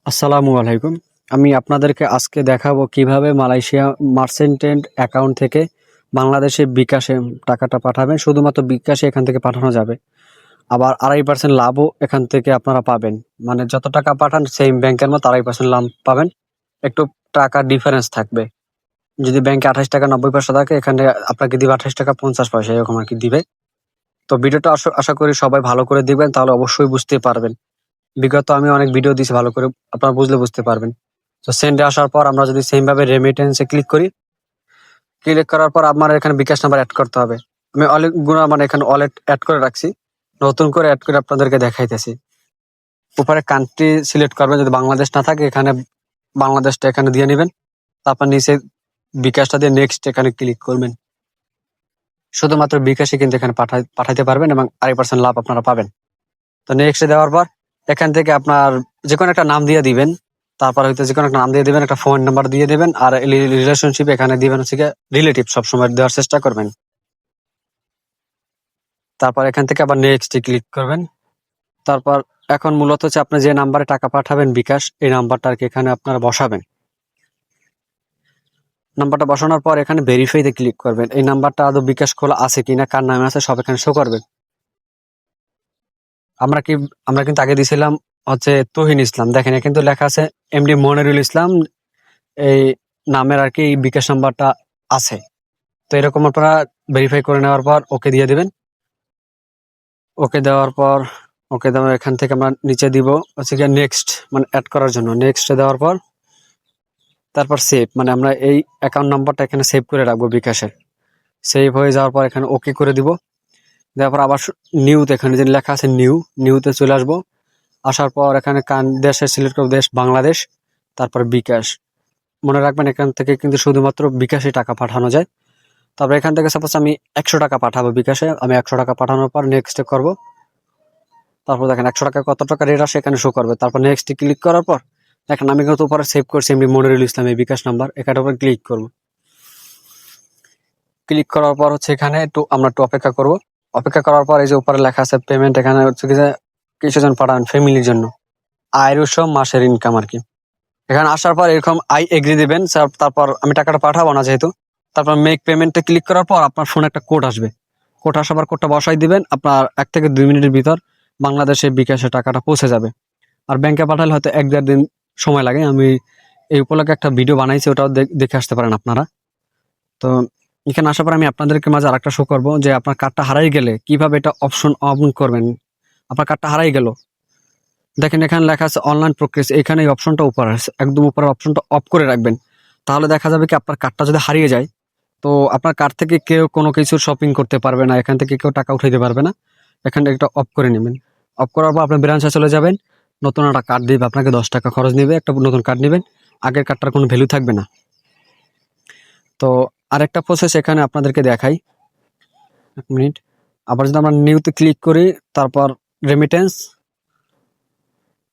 আসসালামু আলাইকুম। আমি আপনাদেরকে আজকে দেখাবো কিভাবে মালয়েশিয়া মার্চেন্টেন্ট অ্যাকাউন্ট থেকে বাংলাদেশে বিকাশে টাকাটা পাঠাবেন। শুধুমাত্র বিকাশে এখান থেকে পাঠানো যাবে। আবার 2.5% লাভও এখান থেকে আপনারা পাবেন। মানে যত টাকা পাঠান সেম ব্যাংকের মতো 2.5% লাভ পাবেন। একটু টাকার ডিফারেন্স থাকবে। যদি ব্যাংকে ৳28.90 থাকে এখানে আপনাকে দিবে ৳28.50 এরকম আরকি দিবে। তো ভিডিওটা আশা করি সবাই ভালো করে দেখবেন, তাহলে অবশ্যই বুঝতে পারবেন। বিগত আমি অনেক ভিডিও দিয়েছি, ভালো করে আপনারা বুঝতে পারবেন। তো সেন্ডে আসার পর আমরা যদি সেম ভাবে রেমিটেন্সে ক্লিক করি, ক্লিক করার পর আপনার এখানে বিকাশ নাম্বার এড করতে হবে। আমি অনেকগুলো মানে এখানে ওয়ালেট এড করে রাখছি। নতুন করে এড করে আপনাদেরকে দেখাইতেছি। উপরে কান্ট্রি সিলেক্ট করবেন, যদি বাংলাদেশ না থাকে এখানে বাংলাদেশটা এখানে দিয়ে নিবেন। তারপর নিচে বিকাশটা দিয়ে নেক্সট এখানে ক্লিক করবেন। শুধুমাত্র বিকাশই কিন্তু এখানে পাঠাইতে পারবেন এবং 2.5% লাভ আপনারা পাবেন। তো নেক্সট দেওয়ার পর এখান থেকে আপনার যেকোনো একটা নাম দিয়ে দিবেন। তারপর হয়তো যেকোনো একটা নাম দিয়ে দিবেন, একটা ফোন নাম্বার দিয়ে দিবেন, আর রিলেশনশিপ এখানে দিবেন হচ্ছে গিয়ে রিলেটিভ, সবসময় দেওয়ার চেষ্টা করবেন। তারপর এখান থেকে আবার নেক্সট ক্লিক করবেন। তারপর এখন মূলত হচ্ছে আপনি যে নাম্বারে টাকা পাঠাবেন বিকাশ, এই নাম্বারটা আর কি এখানে আপনারা বসাবেন। নাম্বারটা বসানোর পর এখানে ভেরিফাইতে ক্লিক করবেন। এই নাম্বারটা আদৌ বিকাশ খোলা আছে কিনা, কার নামে আছে সব এখানে শো করবে। আমরা কিন্তু আগে দিয়েছিলাম হচ্ছে তুহিন ইসলাম। দেখেন এখানে কিন্তু লেখা আছে এমডি মনিরুল ইসলাম, এই নামের আর কি বিকাশ নাম্বারটা আছে। তো এরকম আপনারা ভেরিফাই করে নেওয়ার পর ওকে দিয়ে দিবেন। ওকে দেওয়ার পর ওকে দেওয়ার এখান থেকে আমরা নিচে দিব হচ্ছে গিয়ে নেক্সট, মানে অ্যাড করার জন্য। নেক্সট দেওয়ার পর তারপর সেভ, মানে আমরা এই অ্যাকাউন্ট নাম্বারটা এখানে সেভ করে রাখবো বিকাশের। সেভ হয়ে যাওয়ার পর এখানে ওকে করে দিব। দেওয়ার পর আবার নিউতে এখানে যে লেখা আছে নিউতে চলে আসবো। আসার পর এখানে দেশের সিলেক্ট করবো, দেশ বাংলাদেশ, তারপর বিকাশ। মনে রাখবেন এখান থেকে কিন্তু শুধুমাত্র বিকাশে টাকা পাঠানো যায়। তারপর এখান থেকে সাপোজ আমি 100 টাকা পাঠাবো বিকাশে, আমি 100 টাকা পাঠানোর পর নেক্সট করব। তারপর দেখেন 100 টাকা কত টাকা রেট আসে এখানে শো করবে। তারপর নেক্সট ক্লিক করার পর দেখেন আমি কিন্তু উপরে সেভ করছি এমনি মনিরুল ইসলাম এই বিকাশ নাম্বার, এখানে উপর ক্লিক করব। ক্লিক করার পর হচ্ছে এখানে আমরা একটু অপেক্ষা করব। অপেক্ষা করার পর এই যে উপরে লেখা আছে পেমেন্ট, এখানে হচ্ছে কি যে কিছুজন পাঠান ফ্যামিলির জন্য, আয়ের উৎস মাসের ইনকাম আর কি। এখানে আসার পর এরকম আই এগ্রি দিবেন। তারপর আমি টাকাটা পাঠাবো না যেহেতু, তারপর মেক পেমেন্টে ক্লিক করার পর আপনার ফোনে একটা কোড আসবে। কোড আসার পর কোডটা বসাই দিবেন। আপনার 1 থেকে 2 মিনিটের ভিতর বাংলাদেশে বিকাশে টাকাটা পৌঁছে যাবে। আর ব্যাংকে পাঠালে হয়তো 1-1.5 দিন সময় লাগে। আমি এই উপলক্ষে একটা ভিডিও বানাইছি, ওটাও দেখে আসতে পারেন আপনারা। তো এখানে আসার পর আমি আপনাদেরকে মাঝে আরেকটা শো করবো যে আপনার কার্ডটা হারাই গেলে কিভাবে এটা অপশন অন করবেন। আপনার কার্ডটা হারাই গেল, দেখেন এখানে লেখা আছে অনলাইন প্রক্রিয়া, এখানে এই অপশনটা উপরে আছে, একদম উপরের অপশনটা অফ করে রাখবেন। তাহলে দেখা যাবে কি আপনার কার্ডটা যদি হারিয়ে যায়, তো আপনার কার্ড থেকে কেউ কোনো কিছু শপিং করতে পারবে না, এখান থেকে কেউ টাকা উঠাইতে পারবে না। এখান থেকে একটা অফ করে নেবেন। অফ করার পর আপনার ব্রাঞ্চে চলে যাবেন। নতুন একটা কার্ড দিবে আপনাকে, 10 টাকা খরচ নেবে, একটা নতুন কার্ড নেবেন। আগের কার্ডটার কোনো ভ্যালু থাকবে না। তো আরেকটা প্রসেস এখানে আপনাদেরকে দেখাই, 1 মিনিট। আবার যদি আমরা নিউতে ক্লিক করি, তারপর রেমিটেন্স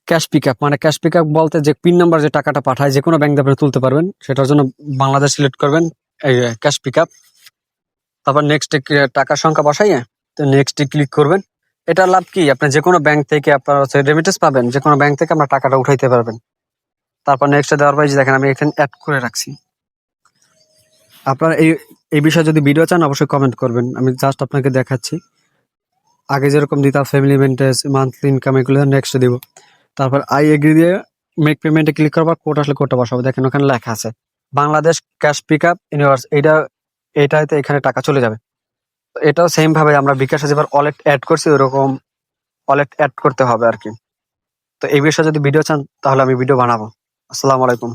ক্যাশ পিকআপ, মানে ক্যাশ পিকআপ বলতে যে পিন নাম্বার যে টাকাটা পাঠায় যে কোনো ব্যাংক দিয়ে আপনি তুলতে পারবেন, সেটার জন্য বাংলাদেশ সিলেক্ট করবেন, এই ক্যাশ পিকআপ। তারপর নেক্সট টাকার সংখ্যা বসাইয়ে তো নেক্সট ক্লিক করবেন। এটার লাভ কি, আপনি যে কোনো ব্যাংক থেকে আপনার হচ্ছে রেমিটেন্স পাবেন, যে কোনো ব্যাংক থেকে আপনার টাকাটা উঠাইতে পারবেন। তারপর নেক্সট দেওয়ার পর দেখেন আমি এখানে অ্যাড করে রাখছি। আপনার এই বিষয়ে যদি ভিডিও চান অবশ্যই কমেন্ট করবেন, আমি জাস্ট আপনাকে দেখাচ্ছি। আগে যেরকম দিতাম ফ্যামিলি মেনটেন্স, মান্থলি ইনকাম, এগুলো নেক্সট দিব। তারপর আই এগ্রি দিয়ে মেক পেমেন্টে ক্লিক করবার, কোড আসলে কোডটা বসাবো। দেখেন ওখানে লেখা আছে বাংলাদেশ ক্যাশ পিকআপ ইউনিভার্স, এইটাতে এখানে টাকা চলে যাবে। তো এটাও সেম ভাবে আমরা বিকাশে যেবার ওয়ালেট অ্যাড করছি ওরকম ওয়ালেট অ্যাড করতে হবে আর কি। তো এই বিষয়ে যদি ভিডিও চান তাহলে আমি ভিডিও বানাবো। আসসালামু আলাইকুম।